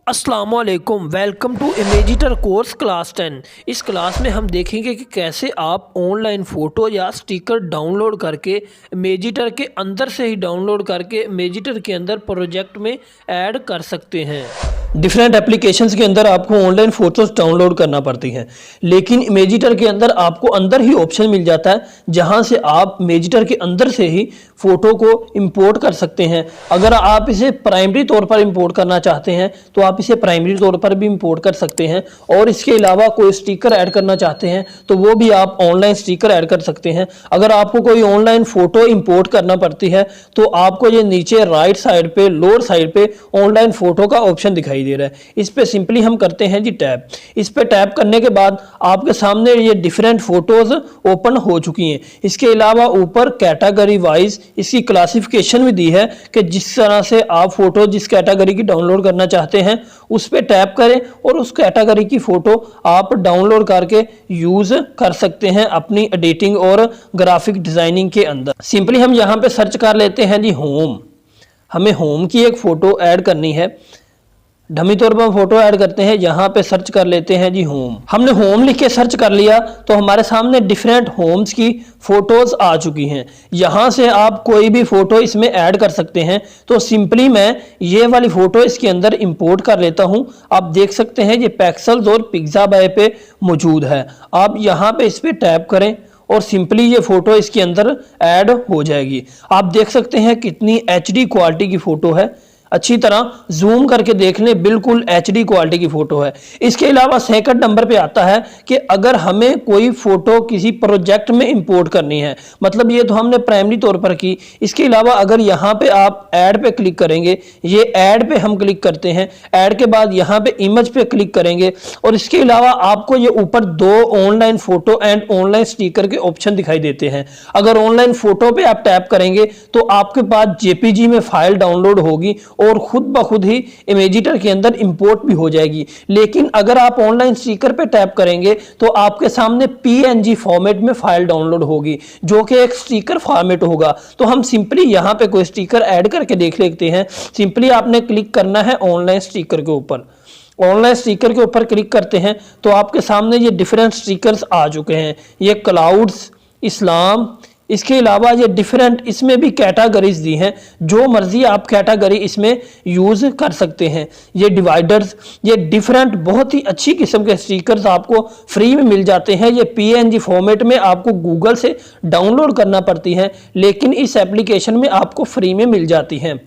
अस्सलामुअलैकुम, welcome to इमेजिटर course class 10। इस class में हम देखेंगे कि कैसे आप ऑनलाइन फ़ोटो या स्टिकर डाउनलोड करके इमेजिटर के अंदर से ही डाउनलोड करके इमेजिटर के अंदर प्रोजेक्ट में ऐड कर सकते हैं। डिफरेंट एप्लीकेशंस के अंदर आपको ऑनलाइन फ़ोटोज़ डाउनलोड करना पड़ती हैं, लेकिन इमेजिटर के अंदर आपको अंदर ही ऑप्शन मिल जाता है जहां से आप इमेजिटर के अंदर से ही फ़ोटो को इंपोर्ट कर सकते हैं। अगर आप इसे प्राइमरी तौर पर इंपोर्ट करना चाहते हैं तो आप इसे प्राइमरी तौर पर भी इंपोर्ट कर सकते हैं, और इसके अलावा कोई स्टिकर ऐड करना चाहते हैं तो वो भी आप ऑनलाइन स्टिकर ऐड कर सकते हैं। अगर आपको कोई ऑनलाइन फ़ोटो इंपोर्ट करना पड़ती है तो आपको ये नीचे राइट साइड पे लोअर साइड पे ऑनलाइन फ़ोटो का ऑप्शन दिखाई दे रहा है। इस पे सिंपली हम करते हैं जी टैप। इस पे टैप करने के बाद आपके सामने ये डिफरेंट फोटोज ओपन हो चुकी हैं। इसके अलावा ऊपर कैटेगरी वाइज इसकी क्लासिफिकेशन भी दी है कि जिस तरह से आप फोटो जिस कैटेगरी की डाउनलोड करना चाहते हैं उस पे टैप करें और उस कैटेगरी की फोटो आप डाउनलोड करके यूज कर सकते हैं अपनी एडिटिंग और ग्राफिक डिजाइनिंग के अंदर। सिंपली हम यहाँ पे सर्च कर लेते हैं जी होम। हमें होम की एक फोटो ऐड करनी है, डमी तौर पर फोटो ऐड करते हैं। यहाँ पे सर्च कर लेते हैं जी होम। हमने होम लिख के सर्च कर लिया तो हमारे सामने डिफरेंट होम्स की फोटोज आ चुकी हैं। यहाँ से आप कोई भी फोटो इसमें ऐड कर सकते हैं। तो सिंपली मैं ये वाली फोटो इसके अंदर इंपोर्ट कर लेता हूँ। आप देख सकते हैं ये पिक्सेल्स और पिक्साबाय पे मौजूद है। आप यहाँ पे इस पर टैप करें और सिंपली ये फोटो इसके अंदर ऐड हो जाएगी। आप देख सकते हैं कितनी HD क्वालिटी की फोटो है। अच्छी तरह जूम करके देख लें, बिल्कुल HD क्वालिटी की फोटो है। इसके अलावा सेकंड नंबर पे आता है कि अगर हमें कोई फोटो किसी प्रोजेक्ट में इंपोर्ट करनी है, मतलब ये तो हमने प्राइमरी तौर पर की। इसके अलावा अगर यहाँ पे आप ऐड पे क्लिक करेंगे, ये ऐड पे हम क्लिक करते हैं, ऐड के बाद यहाँ पे इमेज पे क्लिक करेंगे और इसके अलावा आपको ये ऊपर दो online photo and online sticker के ऑप्शन दिखाई देते हैं। अगर ऑनलाइन फोटो पे आप टैप करेंगे तो आपके पास JPG में फाइल डाउनलोड होगी और खुद ब खुद ही इमेजिटर के अंदर इंपोर्ट भी हो जाएगी। लेकिन अगर आप ऑनलाइन स्टिकर पे टैप करेंगे तो आपके सामने PNG फॉर्मेट में फाइल डाउनलोड होगी, जो कि एक स्टिकर फॉर्मेट होगा। तो हम सिंपली यहाँ पे कोई स्टिकर ऐड करके देख लेते हैं। सिंपली आपने क्लिक करना है ऑनलाइन स्टिकर के ऊपर। ऑनलाइन स्टिकर के ऊपर क्लिक करते हैं तो आपके सामने ये डिफरेंट स्टिकर्स आ चुके हैं। ये क्लाउड्स, इस्लाम, इसके अलावा ये डिफरेंट इसमें भी कैटेगरीज दी हैं। जो मर्जी आप कैटेगरी इसमें यूज कर सकते हैं। ये डिवाइडर्स, ये डिफरेंट बहुत ही अच्छी किस्म के स्टिकर्स आपको फ्री में मिल जाते हैं। ये PNG फॉर्मेट में आपको गूगल से डाउनलोड करना पड़ती है, लेकिन इस एप्लीकेशन में आपको फ्री में मिल जाती हैं।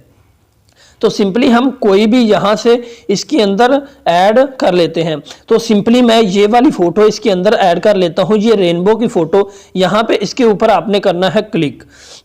तो सिंपली हम कोई भी यहाँ से इसके अंदर ऐड कर लेते हैं। तो सिंपली मैं ये वाली फ़ोटो इसके अंदर ऐड कर लेता हूँ। ये रेनबो की फ़ोटो, यहाँ पे इसके ऊपर आपने करना है क्लिक।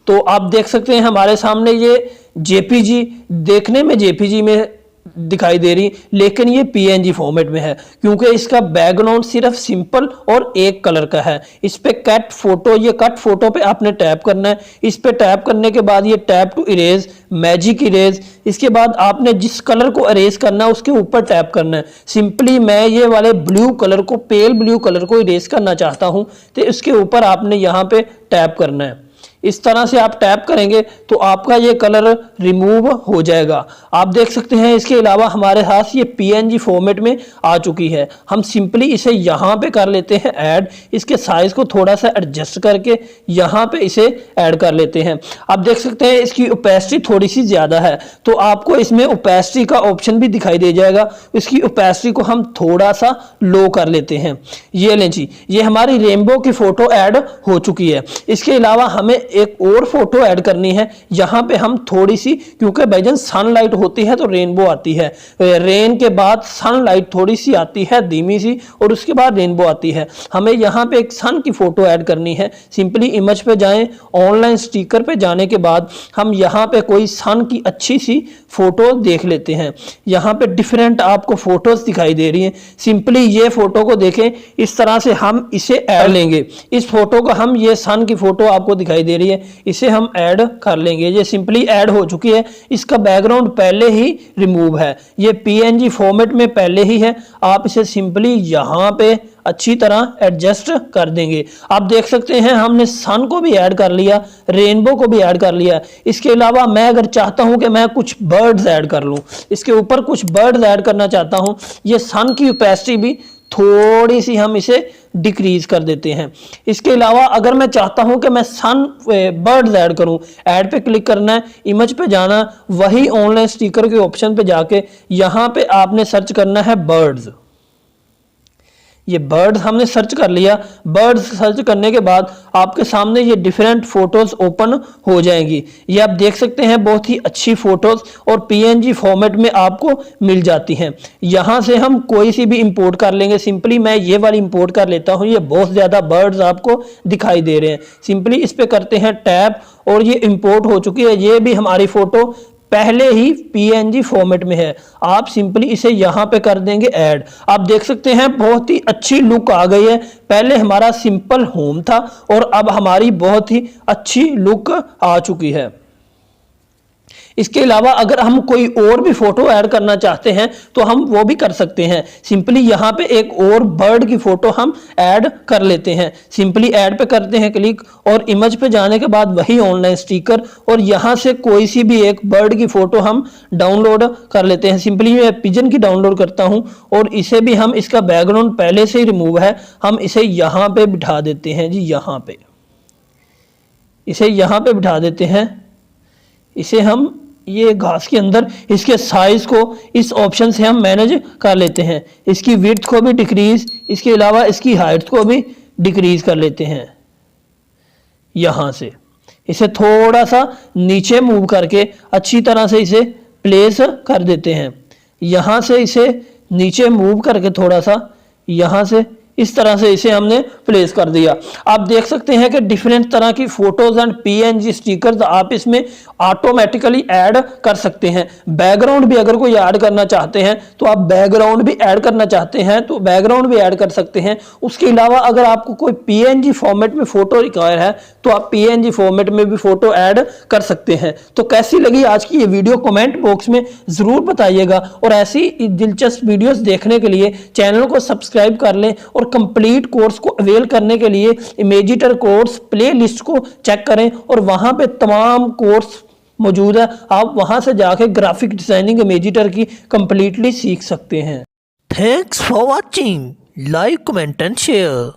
तो आप देख सकते हैं हमारे सामने ये JPG, देखने में JPG में दिखाई दे रही, लेकिन ये PNG फॉर्मेट में है क्योंकि इसका बैकग्राउंड सिर्फ सिंपल और एक कलर का है। इस पे कट फोटो, ये कट फोटो पे आपने टैप करना है। इस पे टैप करने के बाद ये tap to erase, magic erase, इसके बाद आपने जिस कलर को इरेज करना है उसके ऊपर टैप करना है। सिंपली मैं ये वाले ब्लू कलर को, पेल ब्लू कलर को इरेज करना चाहता हूँ तो इसके ऊपर आपने यहाँ पे टैप करना है। इस तरह से आप टैप करेंगे तो आपका ये कलर रिमूव हो जाएगा। आप देख सकते हैं इसके अलावा हमारे पास ये PNG फॉर्मेट में आ चुकी है। हम सिंपली इसे यहाँ पे कर लेते हैं ऐड। इसके साइज को थोड़ा सा एडजस्ट करके यहाँ पे इसे ऐड कर लेते हैं। आप देख सकते हैं इसकी ओपेसिटी थोड़ी सी ज़्यादा है, तो आपको इसमें ओपेसिटी का ऑप्शन भी दिखाई दे जाएगा। इसकी ओपेसिटी को हम थोड़ा सा लो कर लेते हैं। ये लें जी, ये हमारी रेनबो की फ़ोटो ऐड हो चुकी है। इसके अलावा हमें एक और फोटो ऐड करनी है। यहाँ पे हम थोड़ी सी, क्योंकि भाईजान सनलाइट होती है तो रेनबो आती है, रेन के बाद सनलाइट थोड़ी सी आती है धीमी सी और उसके बाद रेनबो आती है। हमें यहाँ पे एक सन की फोटो ऐड करनी है। सिंपली इमेज पे जाएं, ऑनलाइन स्टिकर पे जाने के बाद हम यहाँ पे कोई सन की अच्छी सी फोटो देख लेते हैं। यहाँ पे डिफरेंट आपको फोटोज दिखाई दे रही हैं। सिंपली ये फोटो को देखें, इस तरह से हम इसे ऐड लेंगे। इस फोटो को हम, ये सन की फोटो आपको दिखाई दे रही है, इसे हम ऐड कर लेंगे। ये सिंपली ऐड हो चुकी है। इसका बैकग्राउंड पहले ही रिमूव है, ये PNG फॉर्मेट में पहले ही है। आप इसे सिंपली यहाँ पे अच्छी तरह एडजस्ट कर देंगे। आप देख सकते हैं हमने सन को भी ऐड कर लिया, रेनबो को भी ऐड कर लिया। इसके अलावा मैं अगर चाहता हूं कि मैं कुछ बर्ड्स ऐड कर लूं, इसके ऊपर कुछ बर्ड्स ऐड करना चाहता हूं, ये सन की ओपेसिटी भी थोड़ी सी हम इसे डिक्रीज कर देते हैं। इसके अलावा अगर मैं चाहता हूं कि मैं सन बर्ड्स ऐड करूं, ऐड पे क्लिक करना है, इमेज पे जाना, वही ऑनलाइन स्टिकर के ऑप्शन पे जाके यहां पे आपने सर्च करना है बर्ड्स। ये बर्ड्स हमने सर्च कर लिया। बर्ड्स सर्च करने के बाद आपके सामने ये डिफरेंट फोटोज ओपन हो जाएंगी। ये आप देख सकते हैं बहुत ही अच्छी फोटोज और पीएनजी फॉर्मेट में आपको मिल जाती हैं। यहाँ से हम कोई सी भी इंपोर्ट कर लेंगे। सिंपली मैं ये वाली इंपोर्ट कर लेता हूँ। ये बहुत ज़्यादा बर्ड्स आपको दिखाई दे रहे हैं। सिंपली इस पर करते हैं टैप और ये इंपोर्ट हो चुकी है। ये भी हमारी फोटो पहले ही पीएनजी फॉर्मेट में है। आप सिंपली इसे यहां पे कर देंगे ऐड। आप देख सकते हैं बहुत ही अच्छी लुक आ गई है। पहले हमारा सिंपल होम था और अब हमारी बहुत ही अच्छी लुक आ चुकी है। इसके अलावा अगर हम कोई और भी फोटो ऐड करना चाहते हैं तो हम वो भी कर सकते हैं। सिंपली यहाँ पे एक और बर्ड की फोटो हम ऐड कर लेते हैं। सिंपली ऐड पे करते हैं क्लिक और इमेज पे जाने के बाद वही ऑनलाइन स्टिकर और यहाँ से कोई सी भी एक बर्ड की फोटो हम डाउनलोड कर लेते हैं। सिंपली मैं पिजन की डाउनलोड करता हूँ और इसे भी हम, इसका बैकग्राउंड पहले से ही रिमूव है, हम इसे यहाँ पे बिठा देते हैं जी। यहाँ पे इसे यहाँ पे बिठा देते हैं। इसे हम ये घास के अंदर इसके साइज को इस ऑप्शन से हम मैनेज कर लेते हैं। इसकी विड्थ को भी डिक्रीज, इसके अलावा इसकी हाइट को भी डिक्रीज कर लेते हैं। यहां से इसे थोड़ा सा नीचे मूव करके अच्छी तरह से इसे प्लेस कर देते हैं। यहां से इसे नीचे मूव करके थोड़ा सा यहां से इस तरह से इसे हमने प्लेस कर दिया। आप देख सकते हैं कि डिफरेंट तरह की फोटोज एंड पीएनजी स्टिकर्स आप इसमें ऑटोमेटिकली ऐड कर सकते हैं। बैकग्राउंड भी अगर कोई ऐड करना चाहते हैं तो आप बैकग्राउंड भी ऐड करना चाहते हैं तो बैकग्राउंड भी ऐड कर सकते हैं। उसके अलावा अगर आपको कोई पीएनजी फॉर्मेट में फोटो रिक्वायर है तो आप पीएनजी फॉर्मेट में भी फोटो ऐड कर सकते हैं। तो कैसी लगी आज की ये वीडियो कमेंट बॉक्स में जरूर बताइएगा और ऐसी दिलचस्प वीडियोस देखने के लिए चैनल को सब्सक्राइब कर लें और कंप्लीट कोर्स को अवेल करने के लिए इमेजिटर कोर्स प्लेलिस्ट को चेक करें और वहां पे तमाम कोर्स मौजूद है। आप वहां से जाके ग्राफिक डिजाइनिंग इमेजिटर की कंप्लीटली सीख सकते हैं। Thanks for watching, like comment and share.